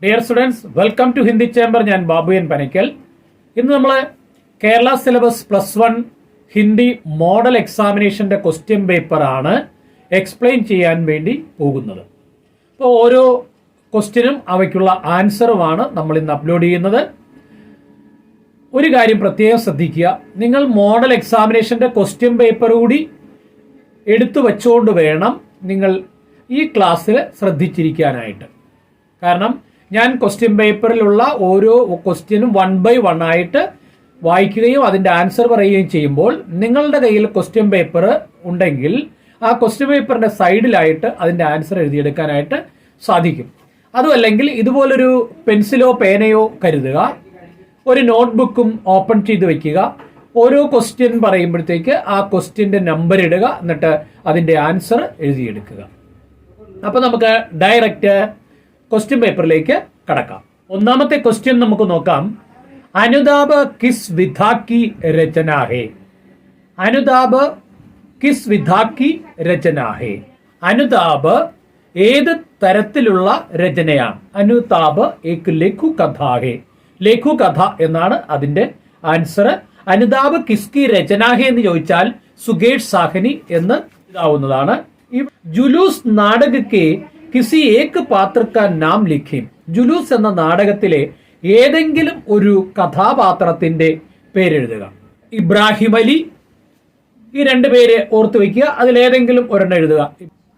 Dear students, welcome to Hindi chamber. ഞാൻ Babu N Panakkal. ഇന്ന് നമ്മൾ കേരള സിലബസ് +1 ഹിന്ദി മോഡൽ എക്സാമിനേഷന്റെ ക്വസ്റ്റ്യൻ പേപ്പർ ആണ് എക്സ്പ്ലെയിൻ ചെയ്യാൻ വേണ്ടി പോകുന്നത്. അപ്പോൾ ഓരോ ക്വസ്റ്റ്യനും അവയ്ക്കുള്ള ആൻസറുമാണ് നമ്മൾ ഇന്ന് അപ്ലോഡ് ചെയ്യുന്നത്. ഒരു കാര്യം പ്രത്യേകം ശ്രദ്ധിക്കുക, നിങ്ങൾ മോഡൽ എക്സാമിനേഷന്റെ ക്വസ്റ്റ്യൻ പേപ്പർ കൂടി എടുത്തു വെച്ചുകൊണ്ട് വേണം നിങ്ങൾ ഈ ക്ലാസ്സിൽ ശ്രദ്ധിച്ചിരിക്കാനായിട്ട്. കാരണം ഞാൻ ക്വസ്റ്റ്യൻ പേപ്പറിലുള്ള ഓരോ ക്വസ്റ്റ്യനും 1 by 1 ആയിട്ട് വായിക്കുകയും അതിൻ്റെ ആൻസർ പറയുകയും ചെയ്യുമ്പോൾ നിങ്ങളുടെ കയ്യിൽ ക്വസ്റ്റ്യൻ പേപ്പർ ഉണ്ടെങ്കിൽ ആ ക്വസ്റ്റ്യൻ പേപ്പറിന്റെ സൈഡിലായിട്ട് അതിൻ്റെ ആൻസർ എഴുതിയെടുക്കാനായിട്ട് സാധിക്കും. അതുമല്ലെങ്കിൽ ഇതുപോലൊരു പെൻസിലോ പേനയോ കരുതുക, ഒരു നോട്ട്ബുക്കും ഓപ്പൺ ചെയ്ത് വെക്കുക. ഓരോ ക്വസ്റ്റ്യൻ പറയുമ്പോഴത്തേക്ക് ആ ക്വസ്റ്റ്യന്റെ നമ്പർ ഇടുക, എന്നിട്ട് അതിൻ്റെ ആൻസർ എഴുതിയെടുക്കുക. അപ്പൊ നമുക്ക് ഡയറക്റ്റ് ക്വസ്റ്റ്യൻ പേപ്പറിലേക്ക് കടക്കാം. ഒന്നാമത്തെ ക്വസ്റ്റ്യൻ നമുക്ക് നോക്കാം. അനുതാപ് കിസ് വിധാ കി രചന ഹേ? അനുതാപ് കിസ് വിധാ കി രചന ഹേ? അനുതാപ് ഏത് തരത്തിലുള്ള രചനയാണ്? അനുതാപ് ഏക് ലഘു കഥ ഹേ. ലഘു കഥ എന്നാണ് അതിന്റെ ആൻസർ. അനുതാപ് കിസ്കി രചന ഹേ എന്ന് ചോദിച്ചാൽ സുകേഷ് സാഹ്നി എന്ന് ഇതാവുന്നതാണ്. ജുലൂസ് നാടക കെ കിസി ഏക് പാത്ര കാ നാം ലിഖേം. ജുലൂസ് എന്ന നാടകത്തിലെ ഏതെങ്കിലും ഒരു കഥാപാത്രത്തിന്റെ പേരെഴുതുക. ഇബ്രാഹിം അലി, ഈ 2 പേര് ഓർത്തു വയ്ക്കുക, അതിലേതെങ്കിലും ഒരെണ്ണം എഴുതുക.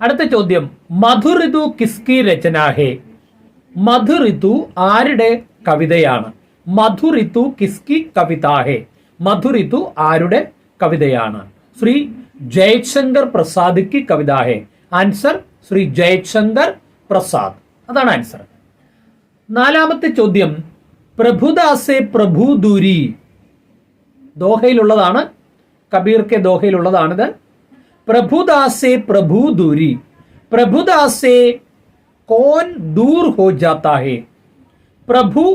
അടുത്ത ചോദ്യം, മധുഋതു കിസ്കി രചന ഹേ? മധുഋതു ആരുടെ കവിതയാണ്? മധുഋതു കിസ്കി കവിത ഹേ? മധുഋതു ആരുടെ കവിതയാണ്? ശ്രീ ജയശങ്കർ പ്രസാദ് കി കവിത ഹേ. ആൻസർ ശ്രീ ജയശങ്കർ പ്രസാദ്, അതാണ് ആൻസർ. നാലാമത്തെ ചോദ്യം, പ്രഭുദാസെ പ്രഭു ദൂരി. ദോഹയിലുള്ളതാണ്, കബീർ കെ ദോഹയിലുള്ളതാണിത്. പ്രഭുദാസെ പ്രഭു ദൂരി. പ്രഭുദാസെ കോൻ ദൂർ ഹോ ജാത്താ ഹേ? പ്രഭു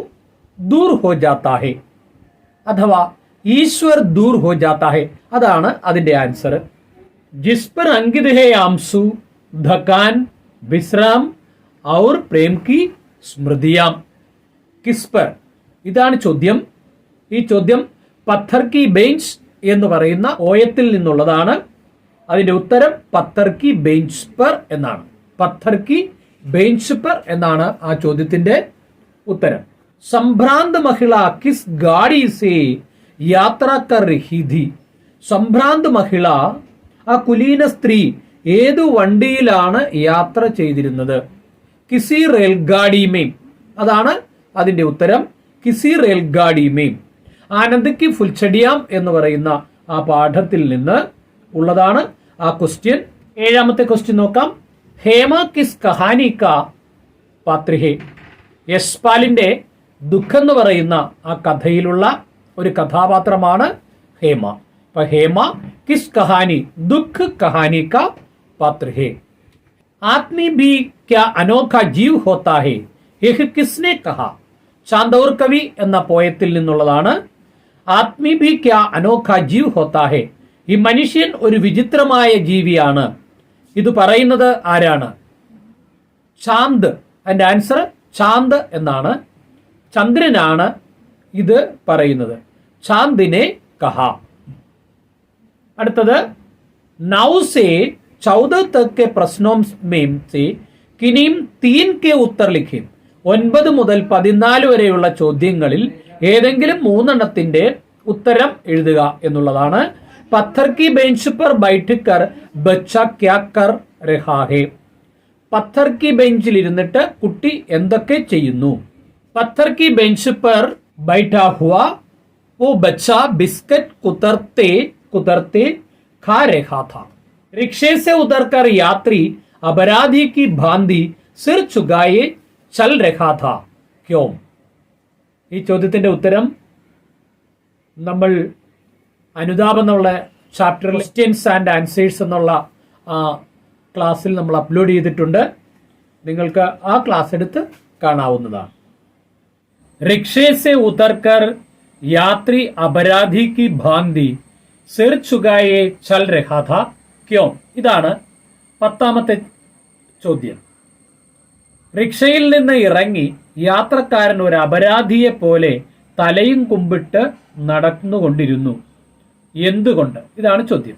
ദൂർ ഹോ ജാത്താ ഹേ അഥവാ ഈശ്വർ ദൂർ ഹോ ജാത്താ ഹേ, അതാണ് അതിന്റെ ആൻസർ. ജിസ് പർ അങ്കിത് ഹേ ആംസു ധക്കാൻ വിശ്രാം ഔർ പ്രേം കി സ്മൃതിയാം. കിസ് പർ, ഇതാണ് ചോദ്യം. ഈ ചോദ്യം പത്ഥർ കി ബെഞ്ച് എന്ന് പറയുന്ന ഓയത്തിൽ നിന്നുള്ളതാണ്. അതിന്റെ ഉത്തരം പത്ഥർ കി ബെഞ്ച് പർ എന്നാണ്. പത്ഥർ കി ബെഞ്ച് പർ എന്നാണ് ആ ചോദ്യത്തിന്റെ ഉത്തരം. സംഭ്രാന്ത് മഹിള കിസ് ഗാഡി സേ യാത്ര കർ രഹി ഥി? സംഭ്രാന്ത് മഹിള, ആ കുലീന സ്ത്രീ ഏതു വണ്ടിയിലാണ് യാത്ര ചെയ്തിരുന്നത്? കിസി റെയിൽഗാഡി മേം, അതാണ് അതിന്റെ ഉത്തരം. കിസി റെയിൽഗാഡി മേം. ആനന്ദ് കി ഫുൽച്ചടിയാം എന്ന് പറയുന്ന ആ പാഠത്തിൽ നിന്ന് ഉള്ളതാണ് ആ ക്വസ്റ്റ്യൻ. ഏഴാമത്തെ ക്വസ്റ്റ്യൻ നോക്കാം. ഹേമ കിസ് കഹാനി കാ പാത്ര ഹേ? യശ്പാലിന്റെ ദുഃഖം എന്ന് പറയുന്ന ആ കഥയിലുള്ള ഒരു കഥാപാത്രമാണ് ഹേമ. അപ്പൊ ഹേമ കിസ് കഹാനി, ദുഃഖ് കഹാനി കാ പാത്ര ഹേ. ആത്മീ ഭി ക്യാ അനോഖാ ജീവ് ഹോത്താ ഹേ? യഹ് കിസ്നെ കഹാ? ചാന്ദോർ കവി എന്ന പോയത്തിൽ നിന്നുള്ളതാണ്. ആത്മീ ഭി ക്യാ അനോഖാ ജീവ് ഹോത്താ ഹേ? ഈ മനുഷ്യൻ ഒരു വിചിത്രമായ ജീവിയാണ്. ഇത് പറയുന്നത് ആരാണ്? ചാന്ദ്. അതിന്റെ ആൻസർ ചാന്ദ് എന്നാണ്. ചന്ദ്രനാണ് ഇത് പറയുന്നത്. ചാന്ദിനെ കഹാ. അടുത്തത്, നൗ സേ 14 തക് കെ പ്രശ്നോं में से किन्हीं 3 के उत्तर लिखें. 9 മുതൽ 14 വരെയുള്ള ചോദ്യങ്ങളിൽ ഏതെങ്കിലും 3 എണ്ണത്തിന്റെ ഉത്തരം എഴുതുക എന്നുള്ളതാണ്. പത്ഥർ കി ബെഞ്ച് പർ ബൈഠ് കർ ബച്ച ക്യാ കർ രഹാ ഹേ? പത്ഥർ കി ബെഞ്ചിൽ ഇരുന്നിട്ട് കുട്ടി എന്തൊക്കെ ചെയ്യുന്നു? പത്ഥർ കി ബെഞ്ച് പർ ബൈഠാ ഹുവാ वो बच्चा बिस्किट कुतरते कुतरते खा रहा था. रिक्शे से उतरकर यात्री अपराधी की भांति सिर चुगाए चल रहा था. क्यों? ഈ ചോദ്യത്തിന്റെ ഉത്തരം നമ്മൾ അനുതാപ് എന്നുള്ള ചാപ്റ്റർ ക്വസ്റ്റ്യൻസ് ആൻഡ് ആൻസേഴ്സ് എന്നുള്ള ക്ലാസ്സിൽ നമ്മൾ അപ്ലോഡ് ചെയ്തിട്ടുണ്ട്. നിങ്ങൾക്ക് ആ ക്ലാസ് എടുത്ത് കാണാവുന്നതാണ്. റിക്ഷേ സെ ഉതർക്കർ യാത്രി അപരാധി കി ഭാന്തി സിർ ചുഗായെ ചൽ രഹാ ഥാ ക്യോം? ഇതാണ് 10ാമത്തെ ചോദ്യം. റിക്ഷയിൽ നിന്ന് ഇറങ്ങി യാത്രക്കാരൻ ഒരു അപരാധിയെ പോലെ തലയും കുമ്പിട്ട് നടന്നുകൊണ്ടിരുന്നു. എന്തുകൊണ്ട്? ഇതാണ് ചോദ്യം.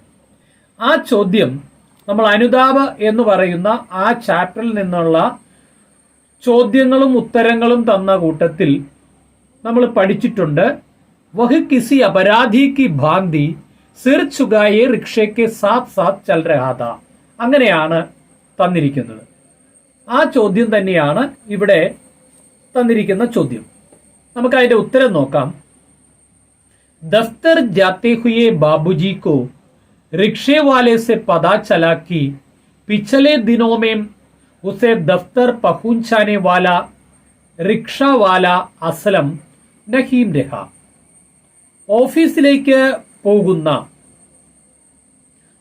ആ ചോദ്യം നമ്മൾ അനുതാപ് എന്ന് പറയുന്ന ആ ചാപ്റ്ററിൽ നിന്നുള്ള ചോദ്യങ്ങളും ഉത്തരങ്ങളും തന്ന കൂട്ടത്തിൽ നമ്മൾ പഠിച്ചിട്ടുണ്ട്. വഹ് കിസി അപരാധി കി ഭാന്തി സിർ ചുഗായെ റിക്ഷയ്ക്ക് സാത്ത് സാത്ത് ചൽ രഹാ താ. അങ്ങനെയാണ് തന്നിരിക്കുന്നത്. ആ ചോദ്യം തന്നെയാണ് ഇവിടെ തന്നിരിക്കുന്ന ചോദ്യം. നമുക്ക് അതിന്റെ ഉത്തരം നോക്കാം. दफ्तर जाते हुए बाबूजी को रिक्शे वाले से पता चला कि पिछले दिनों में उसे दफ्तर पहुंचाने वाला रिक्शा वाला असलम नहीं रहा. ഓഫീസിലേക്ക് പോകുന്ന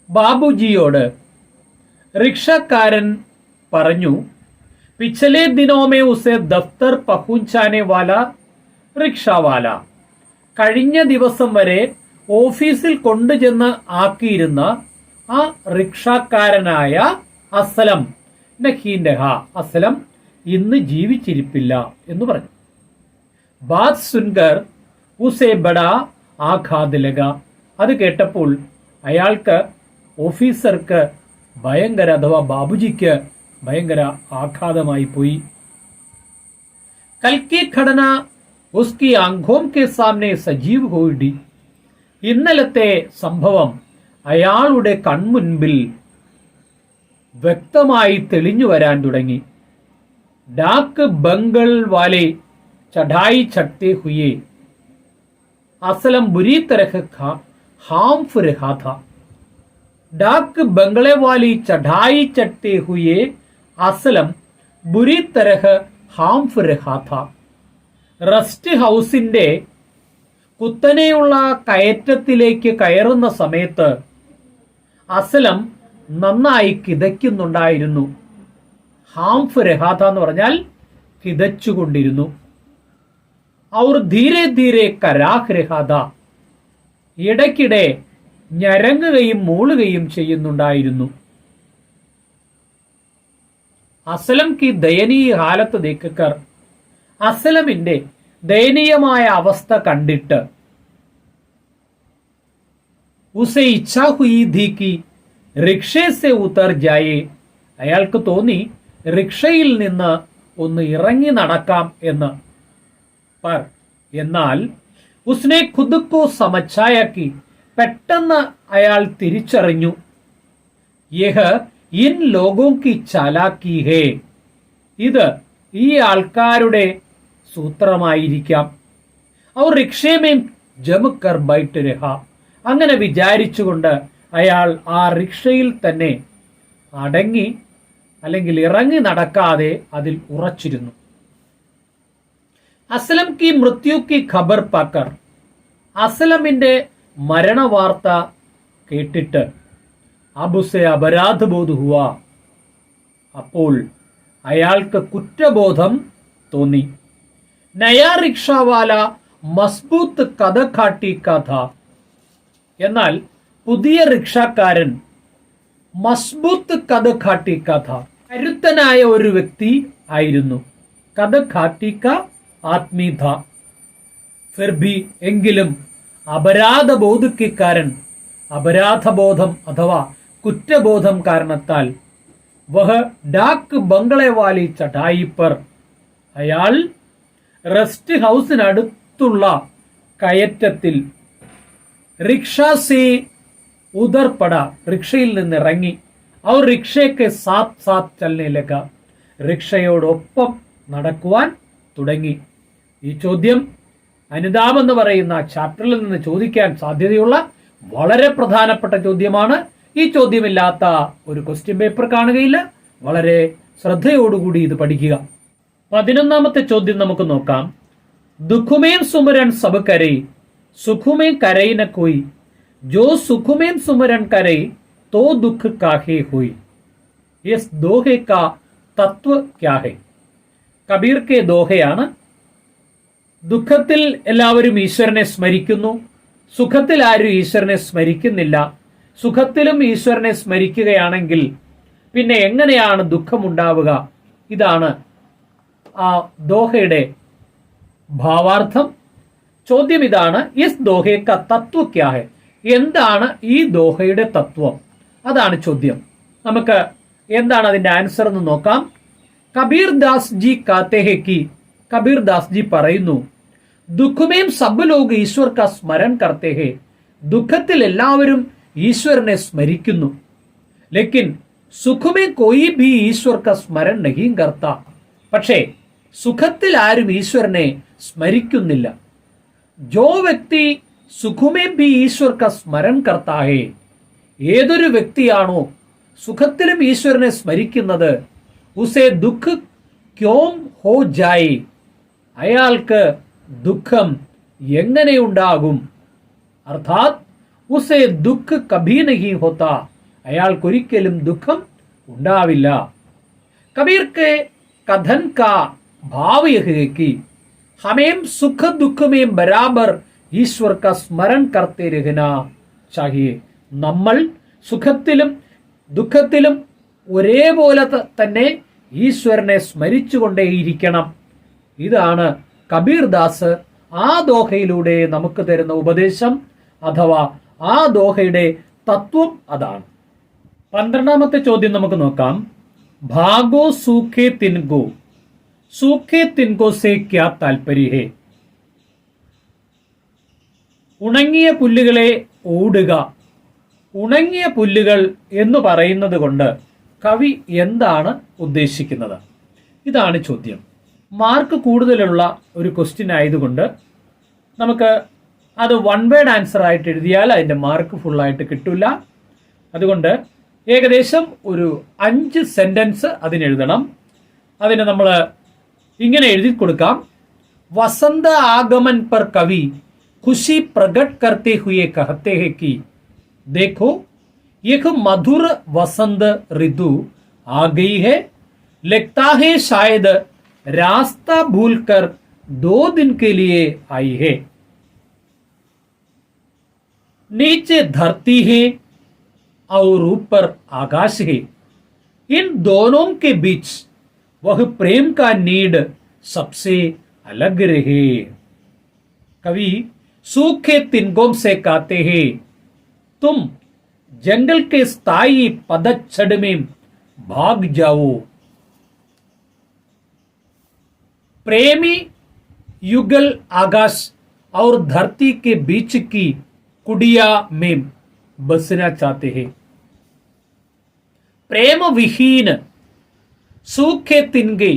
ബാബുജിയോട് റിക്ഷക്കാരൻ പറഞ്ഞു, പിछले दिनों में उसे दफ्तर पहुंचाने वाला रिक्शा वाला, കഴിഞ്ഞ ദിവസം വരെ ഓഫീസിൽ കൊണ്ടുചെന്ന് ആക്കിയിരുന്ന ആ റിക്ഷാക്കാരനായ അസ്ലം നഹീൻഡഹ, അസ്ലം ഇന്ന് ജീവിച്ചിരിപ്പില്ല എന്ന് പറഞ്ഞു. ബാത് സുൻകർ ഉസേ ബഡാ ആഘാത് ലഗ. അത് കേട്ടപ്പോൾ അയാൾക്ക്, ഓഫീസർക്ക് ഭയങ്കര, അഥവാ ബാബുജിക്ക് ഭയങ്കര ആഘാതമായി പോയി. കൽക്കി ഘടന ഉസ്കി ആംഖോം കെ സാമനെ സജീവ് ഹോയിടി. ഇന്നലത്തെ സംഭവം അയാളുടെ കൺമുൻപിൽ വ്യക്തമായി തെളിഞ്ഞു വരാൻ തുടങ്ങി. ഡാക്ക് ബംഗൾ വാലെ ചढ़ाई चढ़ते हुए असलम बुरी तरह हार्फ रहा था. डाक बंगले वाली चढ़ाई चढ़ते हुए असलम बुरी तरह हार्फ रहा था. റെസ്റ്റ് ഹൗസിന്റെ കുത്തനെയുള്ള കയറ്റത്തിലേക്ക് കയറുന്ന സമയത്ത് അസ്ലം നന്നായി കിതയ്ക്കുന്നുണ്ടായിരുന്നു. ഹാംഫ് രഹാഥ എന്ന് പറഞ്ഞാൽ കിതച്ചുകൊണ്ടിരുന്നു. ഔർ ധീരെ ധീരെ കരാഹ് രഹാഥ, ഇടയ്ക്കിടെ ഞരങ്ങുകയും മൂളുകയും ചെയ്യുന്നുണ്ടായിരുന്നു. അസ്ലം കി ദയനീയ ഹാലത്ത് ദേക്കർ, അസ്ലമിന്റെ ദയനീയമായ അവസ്ഥ കണ്ടിട്ട് ഉസേ ഇച്ഛാ ഹുയി ധി കി റിക്ഷേ സെ ഉതർ ജായേ, അയാൾക്ക് തോന്നി റിക്ഷയിൽ നിന്ന് ഒന്ന് ഇറങ്ങി നടക്കാം എന്ന്. പർ എന്നാൽ ഉസ്നെ ഖുദ് കോ സമച്ചായക്കി, പെട്ടെന്ന് അയാൾ തിരിച്ചറിഞ്ഞു, യഹ് ഇൻ ലോഗോ കി ചാലാക്കി ഹേ, ഇത് ഈ ആൾക്കാരുടെ സൂത്രമായിരിക്കാം. അവർ റിക്ഷേമേം ജമുക്കർ ബൈറ്റ് രഹ, അങ്ങനെ വിചാരിച്ചുകൊണ്ട് അയാൾ ആ റിക്ഷയിൽ തന്നെ അടങ്ങി അല്ലെങ്കിൽ ഇറങ്ങി നടക്കാതെ അതിൽ ഉറച്ചിരുന്നു. അസ്ലം കി മൃത്യു കി ഖബർ പാക്കർ, അസ്ലമിന്റെ മരണവാർത്ത കേട്ടിട്ട് അബുസെ അപരാധ ബോധ ഹുവ, അപ്പോൾ അയാൾക്ക് കുറ്റബോധം തോന്നി. നയാ റിക്ഷാവാല മസ്ബൂത്ത് കഥ കാട്ടി കഥ, എന്നാൽ പുതിയ റിക്ഷാക്കാരൻ മസ്ബൂത്ത് കഥ കാട്ടി കഥ, കരുത്തനായ ഒരു വ്യക്തി ആയിരുന്നു. കഥ കാട്ടിക്ക ആത്മീധ, ഫിർബി എങ്കിലും അപരാധബോധക്കാരൻ, അപരാധബോധം അഥവാ കുറ്റബോധം കാരണത്താൽ വഹ ഡാക്ക് ബംഗളെ വാലി ചടായി പർ, അയാൾ റെസ്റ്റ് ഹൗസിനടുത്തുള്ള കയറ്റത്തിൽ റിക്ഷാസേ ഉദർപട, റിക്ഷയിൽ നിന്ന് ഇറങ്ങി. അവർ റിക്ഷയ്ക്ക് സാത്ത് സാത്ത് ചലനയിലേക്ക, റിക്ഷയോടൊപ്പം നടക്കുവാൻ തുടങ്ങി. ഈ ചോദ്യം അനുതാപ് എന്ന് പറയുന്ന ചാപ്റ്ററിൽ നിന്ന് ചോദിക്കാൻ സാധ്യതയുള്ള വളരെ പ്രധാനപ്പെട്ട ചോദ്യമാണ്. ഈ ചോദ്യമില്ലാത്ത ഒരു ക്വസ്റ്റ്യൻ പേപ്പർ കാണുകയില്ല. വളരെ ശ്രദ്ധയോടുകൂടി ഇത് പഠിക്കുക. 11ാമത്തെ ചോദ്യം നമുക്ക് നോക്കാം. ദുഃഖുമേം സുമരൻ സബ് കരൈ, സുഖുമേ കരൈ ന കോയി, ജോ സുഖുമേം സുമരൻ കരൈ തോ ദുഃഖ് കാഹേ ഹുയി. യെസ് ദോഹെ കാ തത്വ ക്യാ ഹെ? കബീർ കെ ദോഹയാണ്. ദുഃഖത്തിൽ എല്ലാവരും ഈശ്വരനെ സ്മരിക്കുന്നു, സുഖത്തിൽ ആരും ഈശ്വരനെ സ്മരിക്കുന്നില്ല. സുഖത്തിലും ഈശ്വരനെ സ്മരിക്കുകയാണെങ്കിൽ പിന്നെ എങ്ങനെയാണ് ദുഃഖമുണ്ടാവുക? ഇതാണ് ആ ദോഹയുടെ ഭാവാർത്ഥം. ചോദ്യം ഇതാണ്, ഇസ് ദോഹെ കാ തത്വ ക്യാ ഹെ? എന്താണ് ഈ ദോഹയുടെ തത്വം? അതാണ് ചോദ്യം. നമുക്ക് എന്താണ് അതിന്റെ ആൻസർ എന്ന് നോക്കാം. കബീർ ദാസ് ജി കാത്തെ ഹെ കി, കബീർ ദാസ് ജി പറയുന്നു, ദുഃഖമേം സബ് ലോഗ് ഈശ്വർ കാ സ്മരൺ കർത്തെ ഹെ. ദുഃഖത്തിൽ എല്ലാവരും ഈശ്വരനെ സ്മരിക്കുന്നു. ലേക്കിൻ സുഖമേ കോയി ഭി ഈശ്വർ കാ സ്മരൺ നഹീ കർത്ത. പക്ഷേ സുഖത്തിൽ ആരും ഈശ്വരനെ സ്മരിക്കുന്നില്ല. ജോ വ്യക്തി സുഖമേ ഭി ഈശ്വർ കാ സ്മരൺ കർത്താ ഹെ, ഏതൊരു വ്യക്തിയാണോ സുഖത്തിലും ഈശ്വരനെ സ്മരിക്കുന്നത്, ഉസേ ദുഃഖ് ക്യോം ഹോ ജായേ, അയാൾക്ക് ദുഃഖം എങ്ങനെയുണ്ടാകും? അർത്ഥാത് ഉസേ ദുഃഖ് കഭി നഹീ ഹോത്താ, അയാൾക്കൊരിക്കലും ദുഃഖം ഉണ്ടാവില്ല. കബീർ കെ കഥൻ കാ ഭാവ യഹ് ഹെ കി ഹമേം സുഖ ദുഃഖ മേം ബരാബർ ഈശ്വർ കാ സ്മരൺ കർത്തെ രഹന ചാഹിയെ. നമ്മൾ സുഖത്തിലും ദുഃഖത്തിലും ഒരേപോലെ തന്നെ ഈശ്വരനെ സ്മരിച്ചുകൊണ്ടേയിരിക്കണം. ഇതാണ് കബീർ ദാസ് ആ ദോഹയിലൂടെ നമുക്ക് തരുന്ന ഉപദേശം, അഥവാ ആ ദോഹയുടെ തത്വം അതാണ്. 12ാമത്തെ ചോദ്യം നമുക്ക് നോക്കാം. ഭാഗോ സൂഖേ തിൻകോ, സൂഖേ തിൻകോ സേ ക്യാ താൽപര്യ ഹേ? ഉണങ്ങിയ പുല്ലുകളെ ഓടുക. ഉണങ്ങിയ പുല്ലുകൾ എന്ന് പറയുന്നത് കൊണ്ട് കവി എന്താണ് ഉദ്ദേശിക്കുന്നത്? ഇതാണ് ചോദ്യം. മാർക്ക് കൂടുതലുള്ള ഒരു ക്വസ്റ്റ്യൻ ആയതുകൊണ്ട് നമുക്ക് അത് വൺ വേർഡ് ആൻസർ ആയിട്ട് എഴുതിയാൽ അതിൻ്റെ മാർക്ക് ഫുള്ളായിട്ട് കിട്ടില്ല. അതുകൊണ്ട് ഏകദേശം ഒരു 5 സെന്റൻസ് അതിനെഴുതണം. അതിന് നമ്മൾ ഇങ്ങനെ എഴുതി കൊടുക്കാം. വസന്ത ആഗമൻ പർ കവി ഖുശി പ്രകट करते हुए कहते हैं कि देखो यह मधुर वसंत ऋतु आ गई है, लगता है शायद रास्ता भूलकर 2 दिन के लिए आई है. नीचे धरती है और ऊपर आकाश है, इन दोनों के बीच वह प्रेम का नीड सबसे अलग रहे. कवि सूखे तिनकों से कहते हैं, तुम जंगल के स्थायी पदच्छद में भाग जाओ. प्रेमी युगल आकाश और धरती के बीच की कुटिया में बसना चाहते हैं. प्रेम विहीन सूखे तिनके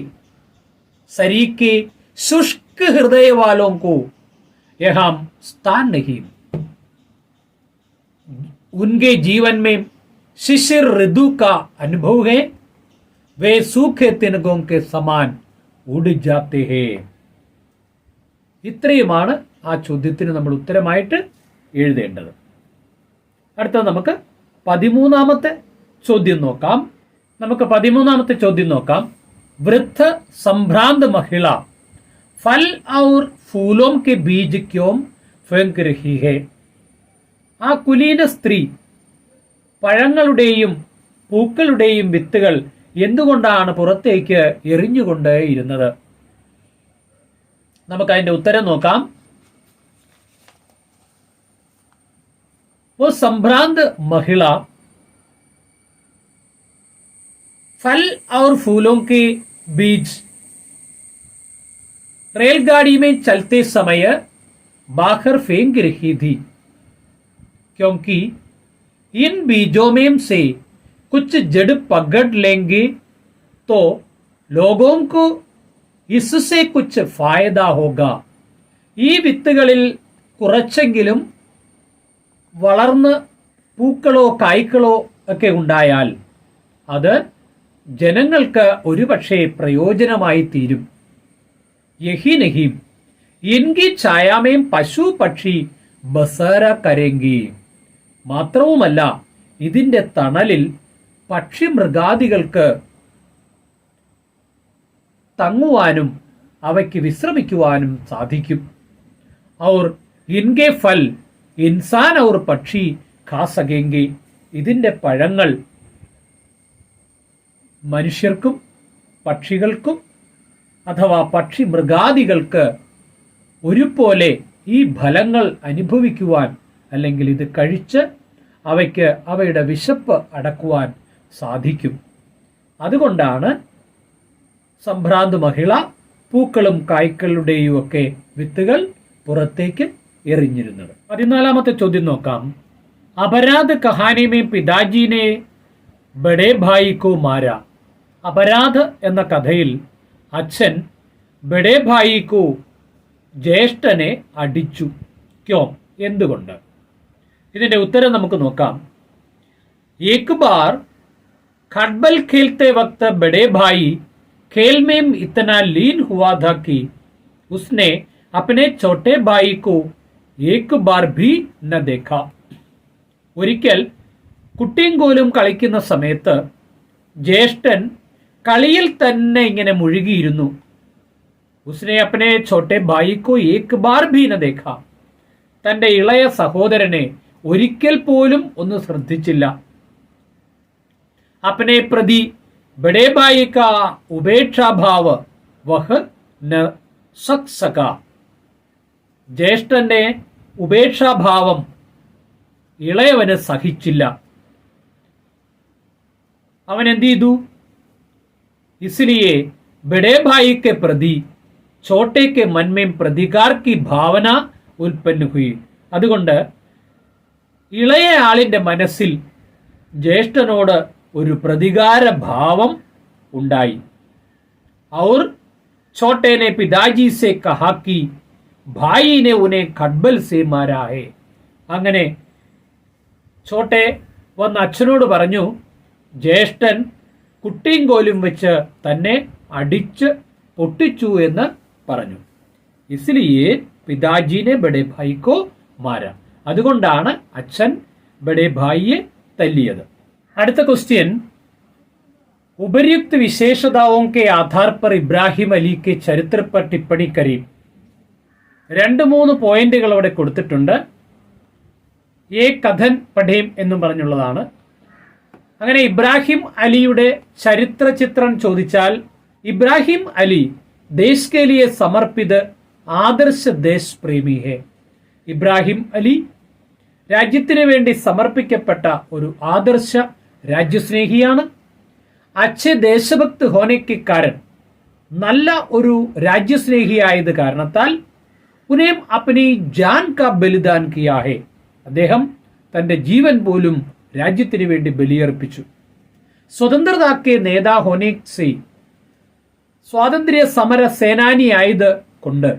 सरीके शुष्क हृदय वालों को यहाँ स्थान नहीं. उनके जीवन में शिशिर ऋतु का अनुभव है, वे सूखे तिनकों के समान उड़ जाते हैं. ഇത്രയുമാണ് ആ ചോദ്യത്തിന് നമ്മൾ ഉത്തരമായിട്ട് എഴുതേണ്ടത്. അടുത്തത് നമുക്ക് 13ാമത്തെ ചോദ്യം നോക്കാം. നമുക്ക് 13ാമത്തെ ചോദ്യം നോക്കാം. वृद्ध संभ्रांत महिला फल और फूलों के बीज क्यों फेंक रही है? ആ കുലീന സ്ത്രീ പഴങ്ങളുടെയും പൂക്കളുടെയും വിത്തുകൾ എന്തുകൊണ്ടാണ് പുറത്തേക്ക് എറിഞ്ഞുകൊണ്ടേയിരുന്നത്? നമുക്ക് അതിന്റെ ഉത്തരം നോക്കാം. वो संभ्रांत महिला फल और फूलों के बीज रेलगाड़ी में चलते समय बाहर फेंक रही थी, क्योंकि इन बीजों में से कुछ जड़ पकड़ लेंगे तो लोगों को इससे कुछ फायदा होगा. ഈ വിത്തുകളിൽ കുറച്ചെങ്കിലും വളർന്ന് പൂക്കളോ കായ്ക്കളോ ഒക്കെ ഉണ്ടായാൽ അത് ജനങ്ങൾക്ക് ഒരുപക്ഷെ പ്രയോജനമായി തീരും. യഹി നഹീം ഇൻകി ഛായാമേം പശു പക്ഷി ബസേര കരേങ്കി. മാത്രവുമല്ല ഇതിന്റെ തണലിൽ പക്ഷി മൃഗാദികൾക്ക് തങ്ങുവാനും അവയ്ക്ക് വിശ്രമിക്കുവാനും സാധിക്കും. ഔർ ഇൻകെ ഫൽ ഇൻസാൻ ഔർ പക്ഷി ഖാ സകേങ്കി. ഇതിന്റെ പഴങ്ങൾ മനുഷ്യർക്കും പക്ഷികൾക്കും അഥവാ പക്ഷി മൃഗാദികൾക്ക് ഒരുപോലെ ഈ ഫലങ്ങൾ അനുഭവിക്കുവാൻ അല്ലെങ്കിൽ ഇത് കഴിച്ച് അവയ്ക്ക് അവയുടെ വിശപ്പ് അടക്കുവാൻ സാധിക്കും. അതുകൊണ്ടാണ് സംഭ്രാന്ത് മഹിള പൂക്കളും കായ്ക്കളുടെയും ഒക്കെ വിത്തുകൾ പുറത്തേക്ക് എറിഞ്ഞിരുന്നത്. 14ാമത്തെ ചോദ്യം നോക്കാം. അപരാധ് കഹാനി മേ പിതാജീനെ ബഡേ ഭായിക്കോ മാര. അപരാധ് എന്ന കഥയിൽ അച്ഛൻ ബഡേ ഭായിക്കോ ജ്യേഷ്ഠനെ അടിച്ചു. ക്യോ, എന്തുകൊണ്ട്? ഇതിന്റെ ഉത്തരം നമുക്ക് നോക്കാം. ഏക് ബാർ खटबल खेलते वक्त बड़े भाई खेल में इतना लीन हुआ था कि उसने अपने छोटे भाई को एक बार भी न देखा. ഒരിക്കൽ കുട്ടിയും കോലും കളിക്കുന്ന സമയത്ത് ജ്യേഷ്ഠൻ കളിയിൽ തന്നെ ഇങ്ങനെ മുഴുകിയിരുന്നു. ഉസ്നെ അപ്നെ ഛോട്ടെ ഭായിക്കോ ഏക് ബാർ ഭീ ന ദേഖ. തന്റെ ഇളയ സഹോദരനെ ഒരിക്കൽ പോലും ഒന്ന് ശ്രദ്ധിച്ചില്ല. अपने प्रति बड़े भाई का उपेक्षा भाव वह न सक सका. ജ്യേഷ്ഠന്റെ ഉപേക്ഷാഭാവം ഇളയവന് സഹിച്ചില്ല. അവൻ എന്ത് ചെയ്തു? इसलिए बड़े भाई के प्रति छोटे के मन में प्रतिकार की भावന ഉൽപ്പന്ന हुई. അതുകൊണ്ട് ഇളയ ആളിന്റെ മനസ്സിൽ ജ്യേഷ്ഠനോട് ഒരു പ്രതികാര ഭാവം ഉണ്ടായി. और छोटे ने पिताजी से कहा कि भाई ने उन्हें खटबल से मारा है. അങ്ങനെ ചോട്ടെ വന്ന് അച്ഛനോട് പറഞ്ഞു, ജ്യേഷ്ഠൻ കുട്ടിയും കോലും വെച്ച് തന്നെ അടിച്ച് പൊട്ടിച്ചു എന്ന് പറഞ്ഞു. इसलिए पिताजी ने बड़े भाई को मारा. അതുകൊണ്ടാണ് അച്ഛൻ ബഡേ ഭായിയെ തല്ലിയത്. അടുത്ത ക്വസ്റ്റ്യൻ. ഉപര്യുക്ത വിശേഷതാओं के आधार पर ഇബ്രാഹിം അലി के ചരിത്ര पर टिप्पणी करें. 2-3 പോയിന്റുകൾ അവിടെ കൊടുത്തിട്ടുണ്ട്. ഏ കഥൻ പഠേം എന്നും പറഞ്ഞുള്ളതാണ്. അങ്ങനെ ഇബ്രാഹിം അലിയുടെ ചരിത്ര ചിത്രം ചോദിച്ചാൽ ഇബ്രാഹിം അലി ദേശ് കെ ലിയെ സമർപ്പിത് ആദർശ ദേശ് പ്രേമി ഹെ. ഇബ്രാഹിം അലി രാജ്യത്തിന് വേണ്ടി സമർപ്പിക്കപ്പെട്ട ഒരു ആദർശ രാജ്യസ്നേഹിയാണ്. അച്ഛേ ദേശഭക്ത് ഹോനയ്ക്ക് കാരൻ, നല്ല ഒരു രാജ്യസ്നേഹിയായത് കാരണത്താൽ ഉനേം അപ്നി ജാൻ കാ ബലിദാൻ കിയാ ഹെ. അദ്ദേഹം തന്റെ ജീവൻ പോലും രാജ്യത്തിന് വേണ്ടി ബലിയർപ്പിച്ചു. സ്വതന്ത്രതാക്കെ നേതാ ഹോനെ സെ, സ്വാതന്ത്ര്യ സമര സേനാനിയായത് കൊണ്ട്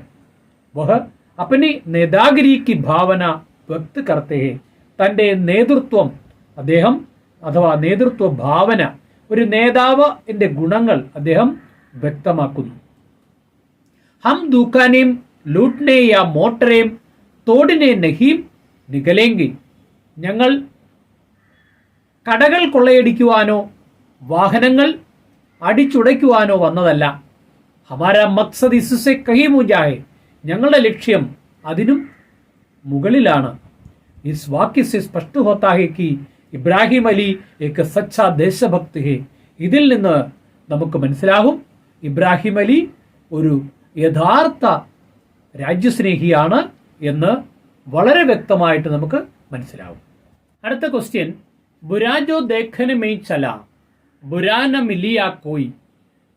വഹ അപ്നി നേതാഗിരി കി ഭാവന വ്യക്ത് കർത്തേ ഹെ. തന്റെ നേതൃത്വം അദ്ദേഹം അഥവാ നേതൃത്വ ഭാവന, ഒരു നേതാവിന്റെ ഗുണങ്ങൾ അദ്ദേഹം വ്യക്തമാക്കുന്നു. ഹം ദുക്കാനേം ലൂട്ട്നെ യാ മോട്ടറേം തോടിനെ നഹീം നികലേങ്കി. ഞങ്ങൾ കടകൾ കൊള്ളയടിക്കുവാനോ വാഹനങ്ങൾ അടിച്ചുടയ്ക്കുവാനോ വന്നതല്ല. ഹമാര മക്സദ് ഇസ്സെ കഹീം ഊഞ്ചാഹെ. ഞങ്ങളുടെ ലക്ഷ്യം അതിനും മുകളിലാണ്. ഇസ് വാക്യ സെ സ്പഷ്ട ഹോത്താ ഹെ കി ഇബ്രാഹിം അലി ഏക സച്ചാ ദേശഭക്ത് ഹെ. ഇതിൽ നിന്ന് നമുക്ക് മനസ്സിലാകും ഇബ്രാഹിം അലി ഒരു യഥാർത്ഥ രാജ്യസ്നേഹിയാണ് എന്ന് വളരെ വ്യക്തമായിട്ട് നമുക്ക് മനസ്സിലാവും. അടുത്ത ക്വസ്റ്റ്യൻ. ബുരാ ജോ ദേഖനെ മേ ചല ബുരാ ന മിലിയാ കോയി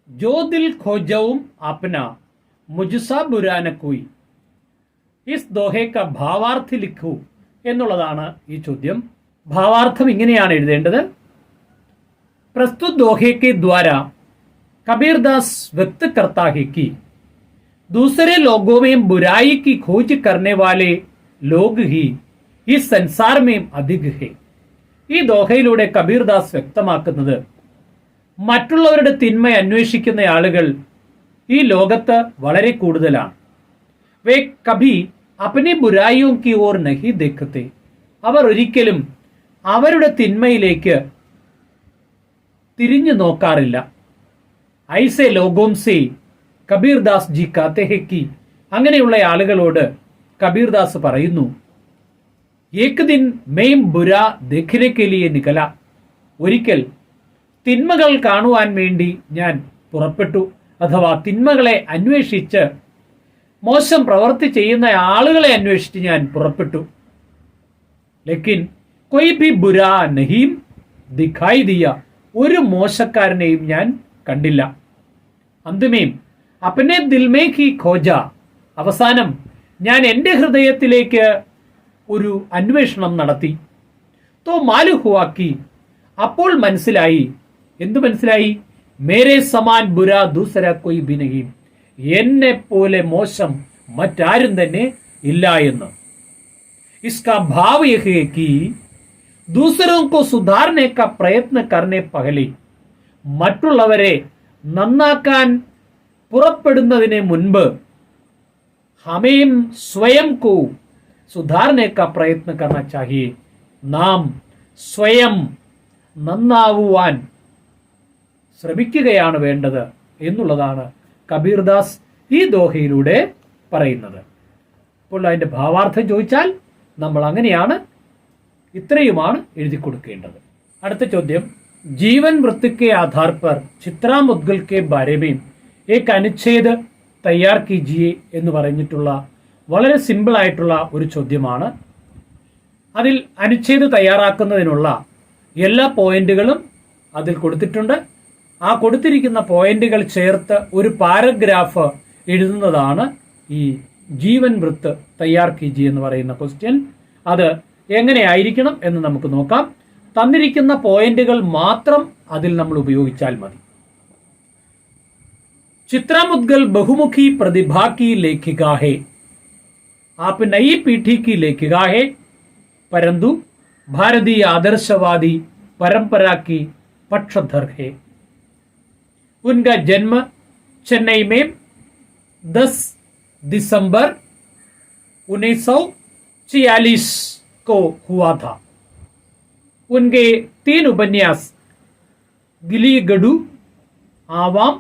ജോ ദിൽ ഖോജവും ആപ്ന മുജ്സാ ബുരാ ന കോയി. ഇസ് ദോഹെ കാ ഭാവാർത്ഥ ലിഖു എന്നുള്ളതാണ് ഈ ചോദ്യം. ഭാവാർത്ഥം ഇങ്ങനെയാണ് എഴുതേണ്ടത്. പ്രസ്തുത ദോഹെ കെ ദ്വാര കബീർദാസ് വ്യക്ത करता है कि दूसरे लोगों में बुराई की खोज करने वाले लोग ही इस संसार में अधिक है. ഈ ദോഹയിലൂടെ കബീർദാസ് വ്യക്തമാക്കുന്നത് മറ്റുള്ളവരുടെ തിന്മ അന്വേഷിക്കുന്ന ആളുകൾ ഈ ലോകത്ത് വളരെ കൂടുതലാണ്. വേ കഭി അപ്നി ബുരായിയോ കി ഓർ നഹി ദേഖത്തെ. അവർ ഒരിക്കലും അവരുടെ തിന്മയിലേക്ക് തിരിഞ്ഞു നോക്കാറില്ല. ഐസെ ലോഗോം സെ കബീർദാസ് ജി കാത്തെ ഹെ കി. അങ്ങനെയുള്ള ആളുകളോട് കബീർദാസ് പറയുന്നു, ഏക് ദിൻ മെയിം ബുരാ ദേഖനെ കെ ലിയെ നികല. ഒരിക്കൽ തിന്മകൾ കാണുവാൻ വേണ്ടി ഞാൻ പുറപ്പെട്ടു, അഥവാ തിന്മകളെ അന്വേഷിച്ച് മോശം പ്രവൃത്തി ചെയ്യുന്ന ആളുകളെ അന്വേഷിച്ച് ഞാൻ പുറപ്പെട്ടു. ലേക്കിൻ കൊയ് ഭി ബുരാ നഹീം ദിഖായി ദിയ, ഒരു മോശക്കാരനെയും ഞാൻ കണ്ടില്ല. അന്തിമേം അപ്പനെ ദിൽമേ കി ഖോജ, അവസാനം ഞാൻ എൻ്റെ ഹൃദയത്തിലേക്ക് ഒരു അന്വേഷണം നടത്തി. തോ മാലു ഹുവാക്കി, അപ്പോൾ മനസ്സിലായി. എന്തു മനസ്സിലായി? മേരെ സമാൻ ബുരാ ദൂസര കൊയ് ഭി നഹീം, എന്നെ പോലെ മോശം മറ്റാരും തന്നെ ഇല്ല എന്ന്. इसका भाव यह है कि दूसरों को सुधारने का प्रयत्न करने पहले, മറ്റുള്ളവരെ നന്നാക്കാൻ പുറപ്പെടുന്നതിന് മുൻപ് ഹമേം സ്വയം കോ സുധാരനെ കാ പ്രയത്ന കർണ ചാഹിയെ, നാം സ്വയം നന്നാവുവാൻ ശ്രമിക്കുകയാണ് വേണ്ടത് എന്നുള്ളതാണ് കബീർദാസ് ഈ ദോഹയിലൂടെ പറയുന്നത്. അപ്പോൾ അതിന്റെ ഭാവാർത്ഥം ചോദിച്ചാൽ നമ്മൾ അങ്ങനെയാണ്, ഇത്രയുമാണ് എഴുതി കൊടുക്കേണ്ടത്. അടുത്ത ചോദ്യം, ജീവൻ വൃത്ത് के आधार पर ചിത്രാ മുദ്ഗൽ के बारे में एक അനുച്ഛേദ് തയ്യാർ കീജിയെ എന്ന് പറഞ്ഞിട്ടുള്ള വളരെ സിമ്പിൾ ആയിട്ടുള്ള ഒരു ചോദ്യമാണ്. അതിൽ അനുച്ഛേദ് തയ്യാറാക്കുന്നതിനുള്ള എല്ലാ പോയിന്റുകളും അതിൽ കൊടുത്തിട്ടുണ്ട്. ആ കൊടുത്തിരിക്കുന്ന പോയിന്റുകൾ ചേർത്ത് ഒരു പാരഗ്രാഫ് എഴുതുന്നതാണ് ഈ ജീവൻ വൃത്ത് തയ്യാർ കീജി എന്ന് പറയുന്ന ക്വസ്റ്റ്യൻ. അത് എങ്ങനെയായിരിക്കണം എന്ന് നമുക്ക് നോക്കാം. തന്നിരിക്കുന്ന പോയിന്റുകൾ മാത്രം അതിൽ നമ്മൾ ഉപയോഗിച്ചാൽ മതി. चित्रा मुद्गल बहुमुखी प्रतिभा की लेखिका है. आप नई पीढ़ी की लेखिका है, परंतु भारतीय आदर्शवादी परंपरा की पक्षधर है. उनका जन्म चेन्नई में 10 दिसंबर 1946 को हुआ था. उनके 3 उपन्यास गिली गडू, आवाम,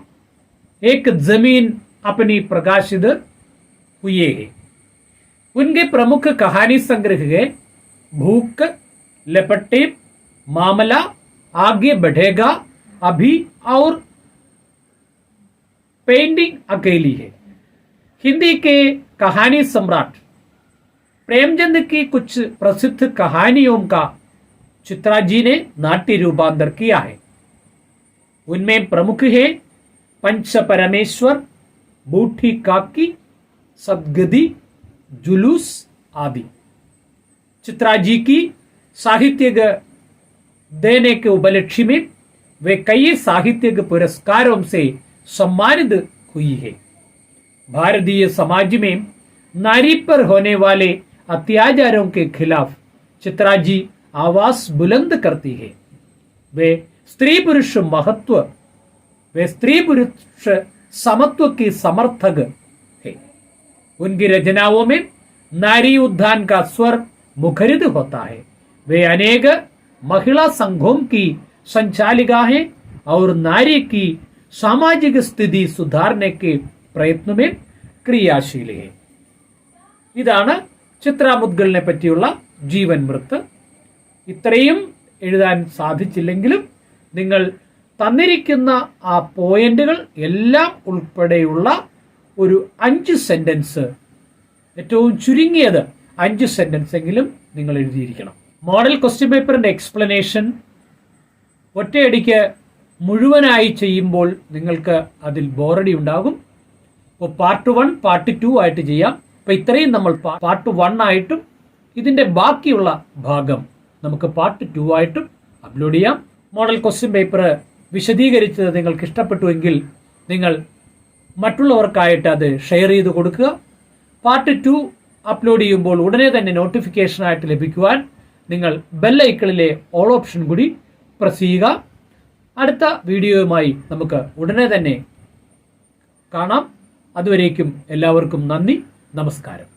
एक जमीन अपनी प्रकाशित हुए हैं. उनके प्रमुख कहानी संग्रह है भूख, लपटे, मामला, आगे बढ़ेगा अभी और पेंटिंग अकेली है. हिंदी के कहानी सम्राट प्रेमचंद की कुछ प्रसिद्ध कहानियों का चित्रा जी ने नाट्य रूपांतर किया है. उनमें प्रमुख है पंच परमेश्वर, बूठी काकी, सदगदी, जुलूस आदि. चित्रा जी की साहित्यिक देने के उपलक्ष्य में वे कई साहित्यिक पुरस्कारों से सम्मानित हुई है. भारतीय समाज में नारी पर होने वाले अत्याचारों के खिलाफ चित्रा जी आवाज बुलंद करती है. वे स्त्री पुरुष महत्व, वे स्त्री पुरुष समत्व की समर्थक है. उनकी रचनाओं में नारी उद्धान का स्वर मुखरित होता है. वे अनेक महिला संघों की संचालिका हैं और नारी की सामाजिक स्थिति सुधारने के प्रयत्न में क्रियाशील है. ഇതാണ് ചിത്രാ മുദ്ഗലിനെ പറ്റിയുള്ള ജീവൻ വൃത്ത്. ഇത്രയും എഴുതാൻ സാധിച്ചില്ലെങ്കിലും നിങ്ങൾ തന്നിരിക്കുന്ന ആ പോയിന്റുകൾ എല്ലാം ഉൾപ്പെടെയുള്ള ഒരു 5 സെന്റൻസ്, ഏറ്റവും ചുരുങ്ങിയത് 5 സെന്റൻസ് എങ്കിലും നിങ്ങൾ എഴുതിയിരിക്കണം. മോഡൽ ക്വസ്റ്റ്യൻ പേപ്പറിന്റെ എക്സ്പ്ലനേഷൻ ഒറ്റയടിക്ക് മുഴുവനായി ചെയ്യുമ്പോൾ നിങ്ങൾക്ക് അതിൽ ബോറടി ഉണ്ടാകും. ഇപ്പോൾ പാർട്ട് 1 പാർട്ട് 2 ആയിട്ട് ചെയ്യാം. അപ്പോൾ ഇത്രയും നമ്മൾ പാർട്ട് 1 ആയിട്ടും ഇതിന്റെ ബാക്കിയുള്ള ഭാഗം നമുക്ക് പാർട്ട് 2 ആയിട്ടും അപ്ലോഡ് ചെയ്യാം. മോഡൽ ക്വസ്റ്റ്യൻ പേപ്പർ വിശദീകരിച്ചത് നിങ്ങൾക്ക് ഇഷ്ടപ്പെട്ടുവെങ്കിൽ നിങ്ങൾ മറ്റുള്ളവർക്കായിട്ട് അത് ഷെയർ ചെയ്ത് കൊടുക്കുക. പാർട്ട് 2 അപ്ലോഡ് ചെയ്യുമ്പോൾ ഉടനെ തന്നെ നോട്ടിഫിക്കേഷനായിട്ട് ലഭിക്കുവാൻ നിങ്ങൾ ബെൽ ഐക്കണിലെ ഓൾ ഓപ്ഷൻ കൂടി പ്രസ് ചെയ്യുക. അടുത്ത വീഡിയോയുമായി നമുക്ക് ഉടനെ തന്നെ കാണാം. അതുവരേക്കും എല്ലാവർക്കും നന്ദി, നമസ്കാരം.